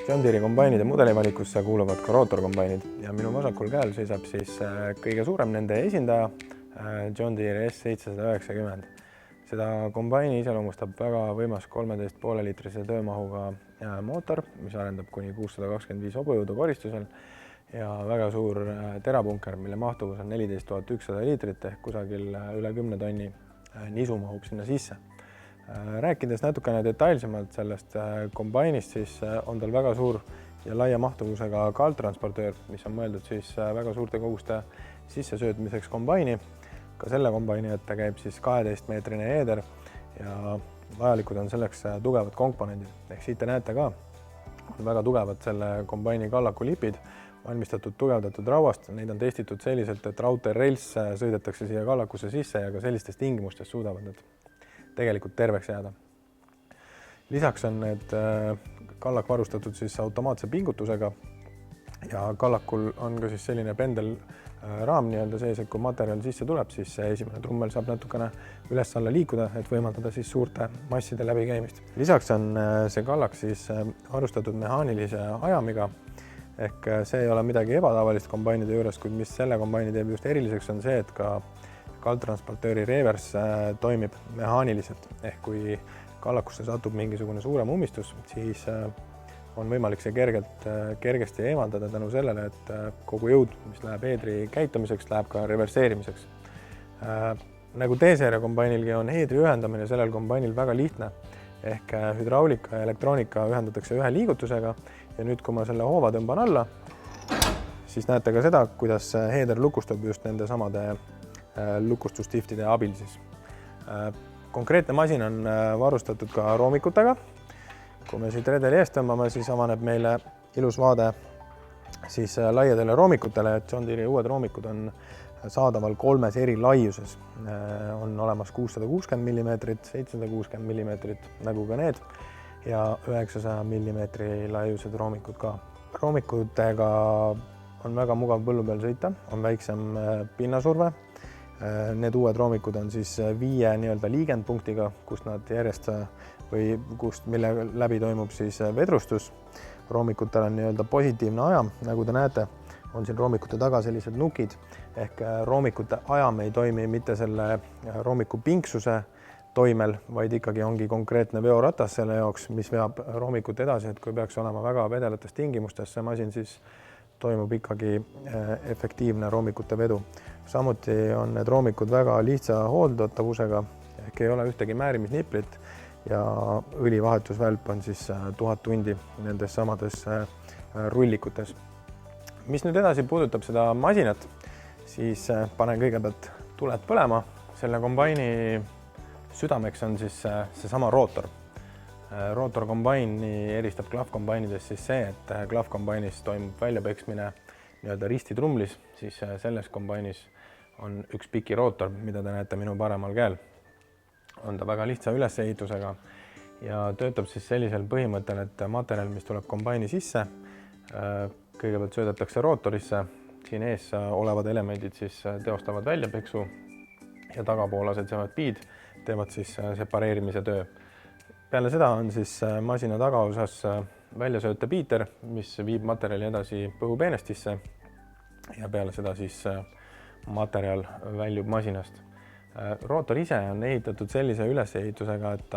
John Deere kombainide mudelivalikusse kuuluvad ka rootorkombainid ja minu vasakul käel seisab siis kõige suurem nende esindaja John Deere S790. Seda kombaini iseloomustab väga võimas 13,5 liitrise töömahuga mootor, mis arendab kuni 625 hobujõudu koristusel ja väga suur terapunker, mille mahtuvus on 14 100 liitrit ehk kusagil üle 10 tonni nisu mahub sinna sisse. Rääkides natukene detailsemalt sellest kombainist, siis on tal väga suur ja laia mahtuvusega kaldtransportöör, mis on mõeldud siis väga suurte koguste sissesöötmiseks kombaini. Ka selle kombaini ette käib siis 12-meetrine eeder ja vajalikud on selleks tugevad komponendid. Ehk siit te näete ka, on väga tugevad selle kombaini kallakulipid, valmistatud tugevdatud rauast. Neid on testitud selliselt, et raudteerels sõidetakse siia kallakusse sisse ja ka sellistes tingimustes suudavad need tegelikult terveks jääda. Lisaks on need kallak varustatud siis automaatse pingutusega ja kallakul on ka siis selline pendelraam nii-öelda sees, et kui materjal sisse tuleb, siis esimene trummel saab natukene üles-alla liikuda, et võimaldada siis suurte masside läbikäimist. Lisaks on see kallak siis varustatud mehaanilise ajamiga, ehk see ei ole midagi ebatavalist kombainide juures, kuid mis selle kombaini teeb just eriliseks on see, et ka kaldtransportööri reevers toimib mehaaniliselt, ehk kui kallakusse satub mingisugune suurem ummistus, siis on võimalik see kergesti eemaldada tänu sellele, et kogu jõud, mis läheb eedri käitumiseks, läheb ka reverseerimiseks. Nagu T-seeria kombainilgi on eedri ühendamine sellel kombainil väga lihtne, ehk hüdraulika ja elektroonika ühendatakse ühe liigutusega ja nüüd, kui ma selle hoova tõmban alla, siis näete ka seda, kuidas heeder lukustub just nende samade lukustustiftide abil siis. Konkreetne masin on varustatud ka roomikutega. Kui me siit redeli eest tõmbame, siis avaneb meile ilus vaade siis laiadele roomikutele. John Deere uued roomikud on saadaval 3 eri laiuses. On olemas 660 mm, 760 mm nagu ka need ja 900 mm laiused roomikud ka. Roomikutega on väga mugav põllu peal sõita, on väiksem pinnasurve. Need uued roomikud on siis 5 nii-öelda liigendpunktiga, kust nad järjest või mille läbi toimub siis vedrustus. Roomikutel on nii-öelda positiivne ajam, nagu te näete, on siin roomikute taga sellised nukid, ehk roomikute ajam ei toimi mitte selle roomiku pinksuse toimel, vaid ikkagi ongi konkreetne veoratas selle jaoks, mis veab roomikut edasi, et kui peaks olema väga vedelates tingimustes, see masin siis toimub ikkagi efektiivne roomikute vedu. Samuti on need roomikud väga lihtsa hooldatavusega, ehk ei ole ühtegi määrimisniplit ja õlivahetusvälp on siis 1000 tundi nendes samades rullikutes. Mis nüüd edasi puudutab seda masinat, siis panen kõigepealt tuled põlema. Selle kombaini südameks on siis seesama rootor. Rootorkombaini eristab klahvkombainidest siis see, et klahvkombainis toimub väljapeksmine nii-öelda ristitrumlis, siis selles kombainis on üks piki rootor, mida te näete minu paremal käel. On ta väga lihtsa ülesehitusega ja töötab siis sellisel põhimõttel, et materjal, mis tuleb kombaini sisse, kõigepealt söödetakse rootorisse, siin ees olevad elemendid siis teostavad väljapeksu ja tagapoolased piid teevad siis separeerimise töö. Peale seda on siis masina tagaosas väljasöötepiiter, mis viib materjali edasi põhupeenestisse ja peale seda siis materjal väljub masinast. Rootor ise on ehitatud sellise ülesehitusega, et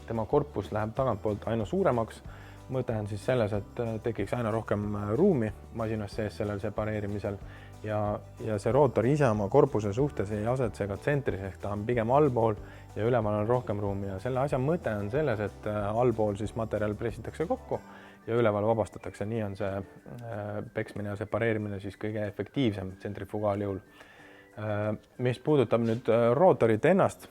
tema korpus läheb tagantpoolt aina suuremaks. Mõte on siis selles, et tekiks aina rohkem ruumi masinas sees sellel separeerimisel ja see rootor ise oma korpuse suhtes ei asetse ka tsentris, ehk ta on pigem allpool ja üleval on rohkem ruumi ja selle asja mõte on selles, et allpool siis materjal pressitakse kokku ja üleval vabastatakse. Nii on see peksmine ja separeerimine siis kõige efektiivsem tsentrifugaaljõul. Mis puudutab nüüd rootorit ennast,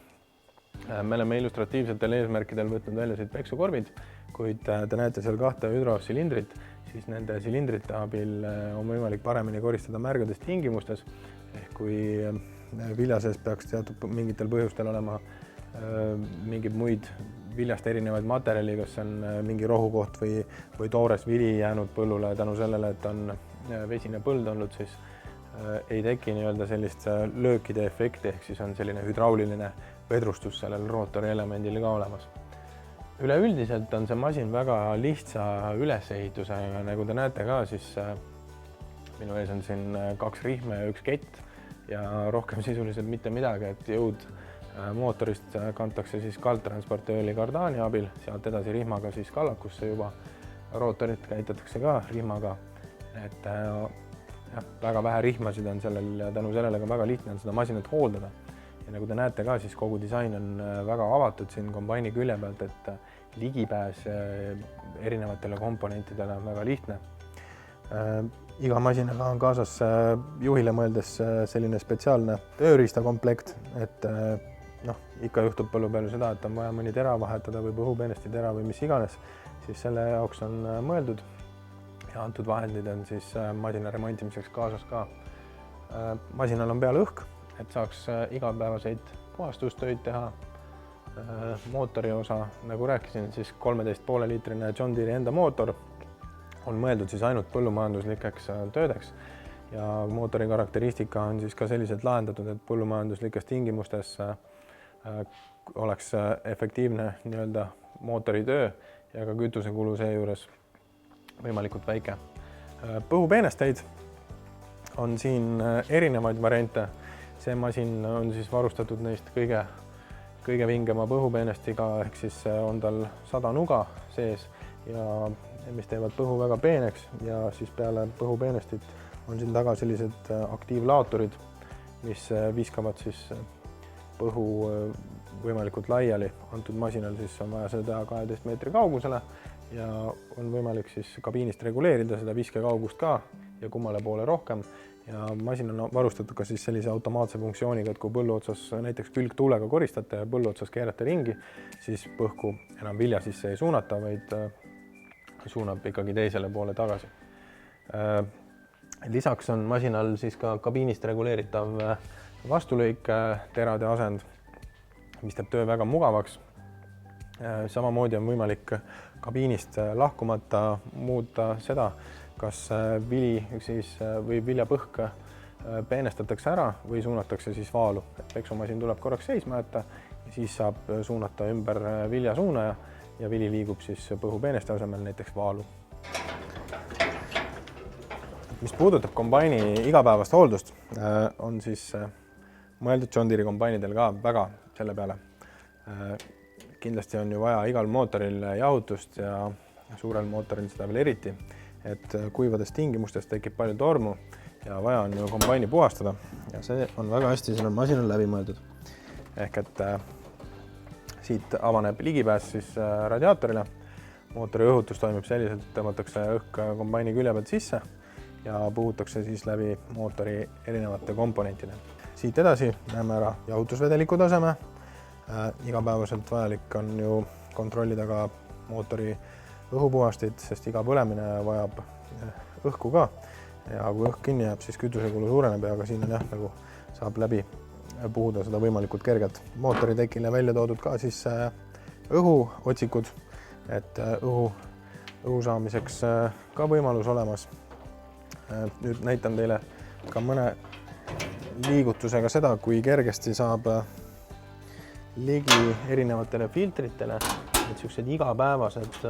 me oleme illustratiivsetel eesmärkidel võtnud välja siit peksukorvid, kuid te näete seal 2 hüdrosilindrit, siis nende silindrite abil on võimalik paremini koristada märgades tingimustes, ehk kui vilja sees peaks teatud mingitel põhjustel olema mingeid muid viljast erinevaid materjali, kas on mingi rohukoht või toores vili jäänud põllule tänu sellele, et on vesine põld olnud, siis ei teki nii-öelda sellist löökide efekti, ehk siis on selline hüdrauliline vedrustus sellel rootori elemendil ka olemas. Üleüldiselt on see masin väga lihtsa ülesehitusega, nagu te näete ka, siis minu ees on siin 2 rihma ja 1 kett ja rohkem sisuliselt mitte midagi, et jõud mootorist kantakse siis kaldtransportööri kardaani abil, sealt edasi rihmaga siis kallakusse juba. Rootorit käitatakse ka rihmaga, et väga vähe rihmasid on sellel ja tänu sellele ka väga lihtne on seda masinat hooldada. Ja nagu te näete ka, siis kogu disain on väga avatud siin kombaini külje pealt, et ligipääs erinevatele komponentidele on väga lihtne. Iga masinaga on kaasas juhile mõeldes selline spetsiaalne tööriistakomplekt, et ikka juhtub põllu peal seda, et on vaja mõni tera vahetada või põhupeenesti tera või mis iganes, siis selle jaoks on mõeldud ja antud vahendid on siis masina remontimiseks kaasas ka. Masinal on peal õhk, et saaks igapäevaseid puhastustöid teha. Mootori osa, nagu rääkisin, siis 13,5 liitrine John Deere enda mootor on mõeldud siis ainult põllumajanduslikeks töödeks ja mootori karakteristika on siis ka selliselt lahendatud, et põllumajanduslikes tingimustes oleks efektiivne nii-öelda mootori töö ja ka kütusekulu seejuures võimalikult väike. Põhupeenesteid on siin erinevaid variante. See masin on siis varustatud neist kõige vingema põhupeenestiga, ehk siis on tal 100 nuga sees ja mis teevad põhu väga peeneks ja siis peale põhupeenestit on siin taga sellised aktiivlaaturid, mis viskavad siis põhu võimalikult laiali. Antud masinal siis on vaja seda teha 12 meetri kaugusele ja on võimalik siis kabiinist reguleerida seda viskekaugust ka ja kummale poole rohkem. Ja masin on varustatud ka siis sellise automaatse funktsiooniga, et kui põllu otsas näiteks külgtuulega koristate ja põllu otsas keerate ringi, siis põhku enam vilja sisse ei suunata, vaid suunab ikkagi teisele poole tagasi. Lisaks on masinal siis ka kabiinist reguleeritav vastulõik terade asend, mis teeb töö väga mugavaks. Samamoodi on võimalik kabiinist lahkumata muuta seda, kas vili siis või viljapõhk peenestatakse ära või suunatakse siis vaalu. Peksumasin tuleb korraks seisma jätta ja siis saab suunata ümber viljasuunaja ja vili liigub siis põhupeeneste asemel näiteks vaalu. Mis puudutab kombaini igapäevast hooldust, on siis mõeldud John Deere kombainidel ka väga selle peale. Kindlasti on ju vaja igal mootoril jahutust ja suurel mootoril seda veel eriti, et kuivades tingimustes tekib palju tormu ja vaja on ju kombaini puhastada ja see on väga hästi sellel masinal läbi mõeldud. Ehk et siit avaneb ligipääs siis radiaatorile. Mootori õhutus toimib selliselt, et tõmmatakse õhk kombaini külje pealt sisse ja puhutakse siis läbi mootori erinevate komponentide. Siit edasi näeme ära jahutusvedeliku taseme. Igapäevaselt vajalik on ju kontrollida ka mootori õhupuhastit, sest iga põlemine vajab õhku ka ja kui õhk kinni jääb, siis kütusekulu suureneb ja ka siin on nagu saab läbi puhuda seda võimalikult kergelt. Mootori tekile välja toodud ka siis õhuotsikud, et õhu saamiseks ka võimalus olemas. Nüüd näitan teile ka mõne liigutusega seda, kui kergesti saab ligi erinevatele filtritele, et sellised igapäevased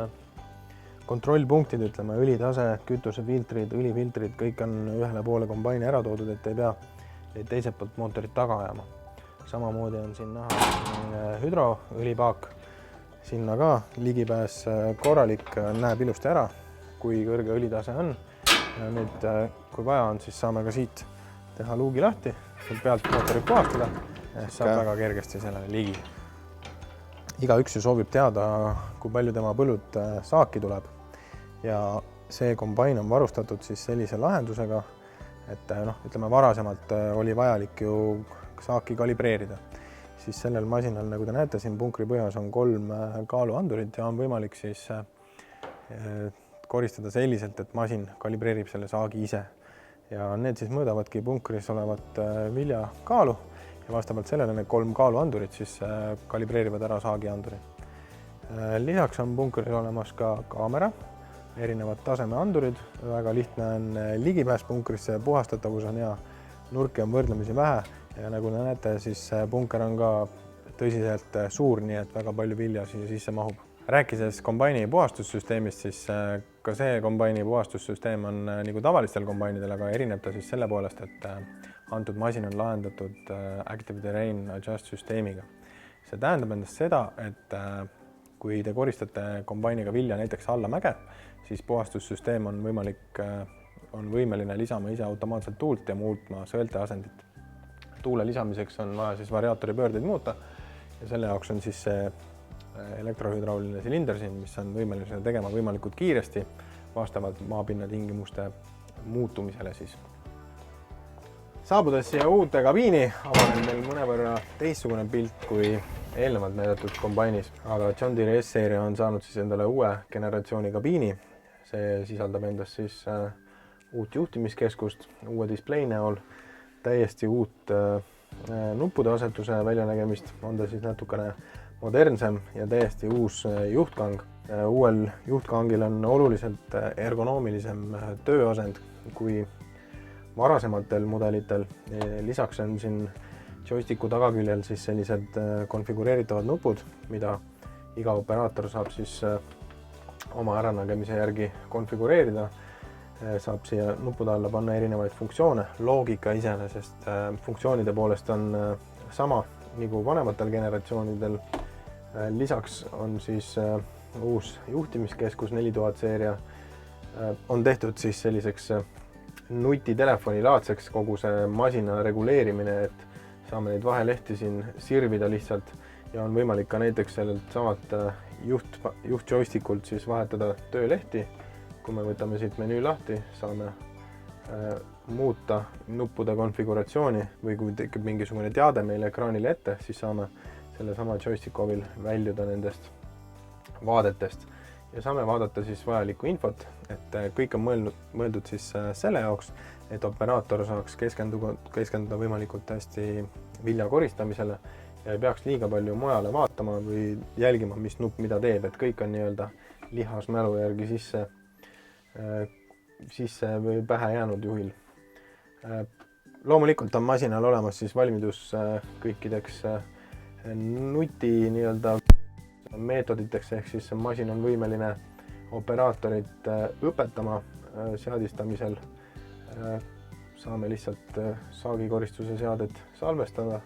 kontrollpunktid, ütleme, õlitase, kütusefiltrid, õlifiltrid, kõik on ühele poole kombaini ära toodud, et ei pea teiselt poolt mootorit taga ajama. Samamoodi on siin näha hüdroõlipaak, sinna ka ligipääs korralik, näeb ilusti ära, kui kõrge õlitase on. Ja nüüd, kui vaja on, siis saame ka siit teha luugi lahti, pealt mootorit puhastada, saab väga kergesti sellele ligi. Igaüks ju soovib teada, kui palju tema põllult saaki tuleb ja see kombain on varustatud siis sellise lahendusega, et ütleme varasemalt oli vajalik ju saaki kalibreerida. Siis sellel masinal, nagu te näete, siin punkri põhjas on 3 kaaluandurit ja on võimalik siis koristada selliselt, et masin kalibreerib selle saagi ise. Ja need siis mõõdavadki punkris olevat vilja kaalu ja vastavalt sellele need 3 kaaluandurit siis kalibreerivad ära saagianduri. Lisaks on punkris olemas ka kaamera, erinevad tasemeandurid, väga lihtne on ligipääs punkrisse, puhastatavus on hea, nurki on võrdlemisi vähe ja nagu te näete, siis punker on ka tõsiselt suur, nii et väga palju vilja siia sisse mahub. Rääkides kombaini puhastussüsteemist, siis ka see kombaini puhastussüsteem on nagu tavalistel kombainidel, aga erineb ta siis selle poolest, et antud masin on lahendatud Active Terrain Adjust süsteemiga. See tähendab endast seda, et kui te koristate kombainiga vilja näiteks alla mäge, siis puhastussüsteem on võimeline lisama ise automaatselt tuult ja muutma sõelte asendit. Tuule lisamiseks on vaja siis variaatori pöördeid muuta ja selle jaoks on siis see elektrohüdrauliline silinder siin, mis on võimeline seda tegema võimalikult kiiresti vastavalt maapinna tingimuste muutumisele siis. Saabudes siia uute kabiini avaneb meil mõnevõrra teistsugune pilt kui eelnevalt näidatud kombainis, aga John Deere S-seeria on saanud siis endale uue generatsiooni kabiini. See sisaldab endas siis uut juhtimiskeskust, uue display näol, täiesti uut nuppude asetuse väljanägemist, on ta siis natukene modernsem ja täiesti uus juhtkang. Uuel juhtkangil on oluliselt ergonoomilisem tööasend kui varasematel mudelitel. Lisaks on siin joysticku tagaküljel siis sellised konfigureeritavad nupud, mida iga operaator saab siis oma äranägemise järgi konfigureerida. Saab siia nuppude alla panna erinevaid funktsioone. Loogika iseenesest funktsioonide poolest on sama nagu vanematel generatsioonidel. Lisaks on siis uus juhtimiskeskus 4000 seeria. On tehtud siis selliseks nutitelefoni laadseks kogu see masina reguleerimine, et saame neid vahelehti siin sirvida lihtsalt ja on võimalik ka näiteks sellelt samalt juht joystickult siis vahetada töölehti. Kui me võtame siit menüü lahti, saame muuta nuppude konfiguratsiooni või kui tekib mingisugune teade meile ekraanile ette, siis saame selle sama joystick abil väljuda nendest vaadetest ja saame vaadata siis vajalikku infot, et kõik on mõeldud siis selle jaoks, et operaator saaks keskenduda võimalikult hästi vilja koristamisele ja ei peaks liiga palju mujale vaatama või jälgima, mis nupp mida teeb, et kõik on nii-öelda lihasmälu järgi sisse või pähe jäänud juhil. Loomulikult on masinal olemas siis valmidus kõikideks nuti nii-öelda meetoditeks, ehk siis masin on võimeline operaatorit õpetama seadistamisel. Saame lihtsalt saagikoristuse seadet salvestada,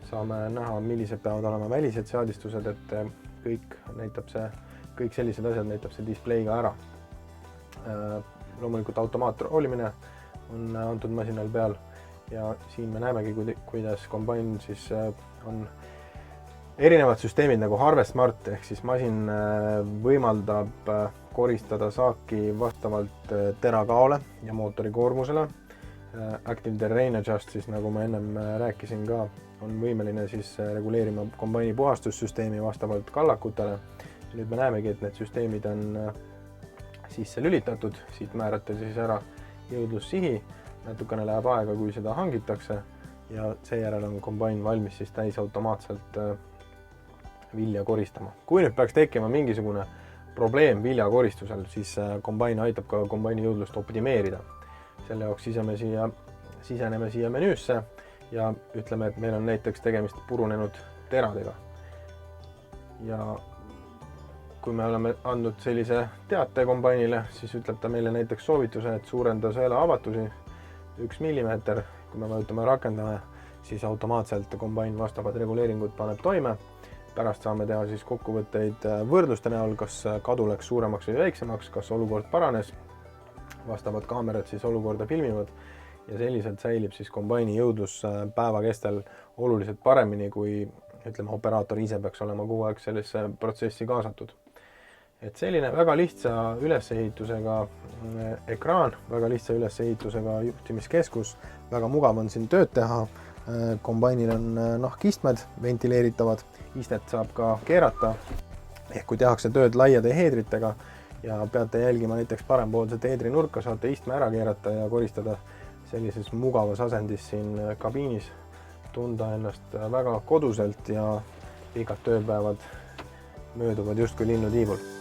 saame näha, millised peavad olema välised seadistused, et kõik sellised asjad näitab see display ka ära. Loomulikult automaatroolimine on antud masinal peal ja siin me näemegi, kuidas kombain siis on erinevad süsteemid nagu Harvest Smart, ehk siis masin võimaldab koristada saaki vastavalt terakaole ja mootori koormusele. Active Terrain Adjust, siis nagu ma ennem rääkisin ka, on võimeline siis reguleerima kombaini puhastussüsteemi vastavalt kallakutele. Nüüd me näemegi, et need süsteemid on sisse lülitatud, siit määrate siis ära jõudlussihi, natukene läheb aega, kui seda hangitakse ja seejärel on kombain valmis siis täisautomaatselt vilja koristama. Kui nüüd peaks tekkima mingisugune probleem viljakoristusel, siis kombain aitab ka kombaini jõudlust optimeerida. Selle jaoks siseneme siia menüüsse ja ütleme, et meil on näiteks tegemist purunenud teradega. Ja kui me oleme andnud sellise teate kombainile, siis ütleb ta meile näiteks soovituse, et suurenda sõela avatusi 1 millimeeter. Kui me vajutame rakendame, siis automaatselt kombain vastavad reguleeringud paneb toime. Pärast saame teha siis kokkuvõtteid võrdluste näol, kas kadu läks suuremaks või väiksemaks, kas olukord paranes. Vastavad kaamerad siis olukorda filmivad ja selliselt säilib siis kombaini jõudlus päeva kestel oluliselt paremini, kui ütleme, operaator ise peaks olema kogu aeg sellesse protsessi kaasatud. Et selline väga lihtsa ülesehitusega ekraan, väga lihtsa ülesehitusega juhtimiskeskus, väga mugav on siin tööd teha. Kombainil on nahkistmed ventileeritavad, istet saab ka keerata, ehk kui tehakse tööd laiade heedritega ja peate jälgima näiteks parempoolset heedrinurka, saate istme ära keerata ja koristada sellises mugavas asendis siin kabiinis, tunda ennast väga koduselt ja pikad tööpäevad mööduvad justkui linnutiivul.